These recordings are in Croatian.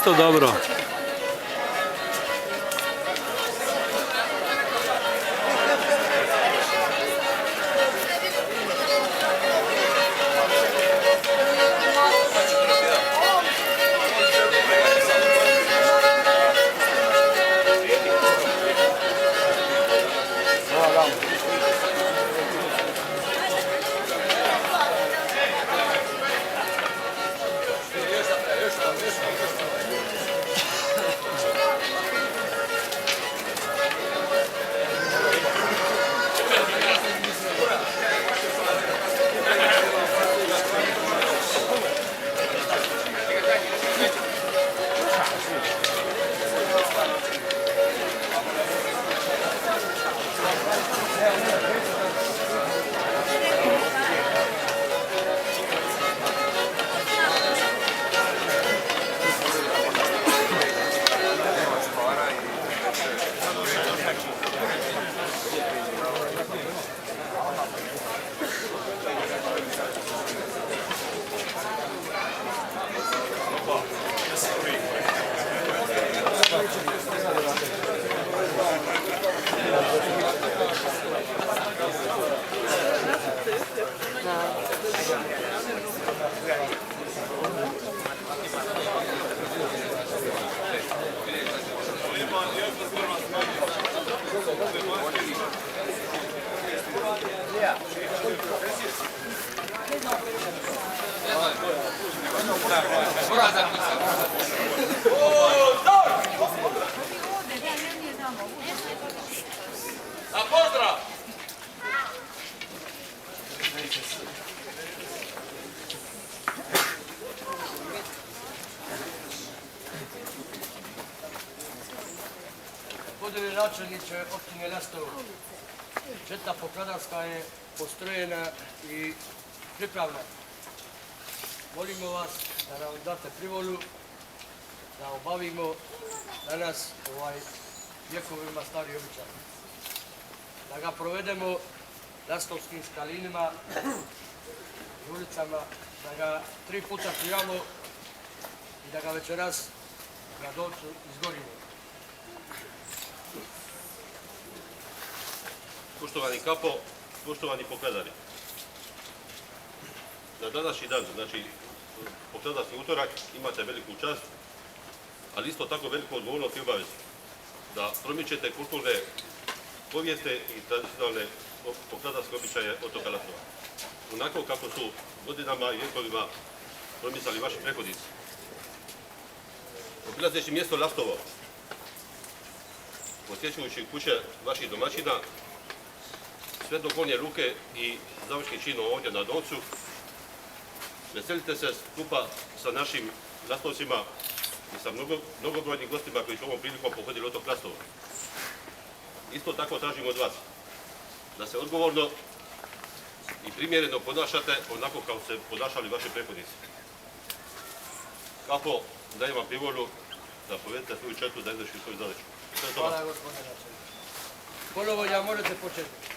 To dobro. Gospodine načelniče općine Lastovo, četa pokladarska je postrojena i pripravna. Molimo vas da nam date privolu, da obavimo danas vjekovima stari običaj. Da ga provedemo lastovskim skalinima i ulicama, da ga 3 puta pijamo i da ga večeras na dolcu izgorimo. Poštovani kapo, poštovani pokladari. Na današnji dan, znači pokladarski utorak, imate veliku čast, ali isto tako veliku odgovornost i obavezu da promičete kulturne povijesti i tradicionalne pokladarske običaje otoka Lastova. Onako kako su godinama i vjekovima promicali vaši prethodnici. Obilazeći mjesto Lastovo, posjećujući kuće vaših domaćina, sve do gornje ruke i završni čin ovdje na Doncu, veselite se skupa sa našim Lastovcima i sa mnogobrojnim gostima koji su ovom prilikom pohodili otok Lastovo. Isto tako tražimo od vas da se odgovorno i primjereno ponašate onako kao se ponašali vaši prethodnici. Kako dajem vam privolu da povedete svoju četu da izvršite svoju zadaću. Hvala gospodine načelniče. Ponovo možete početi.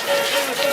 Prvo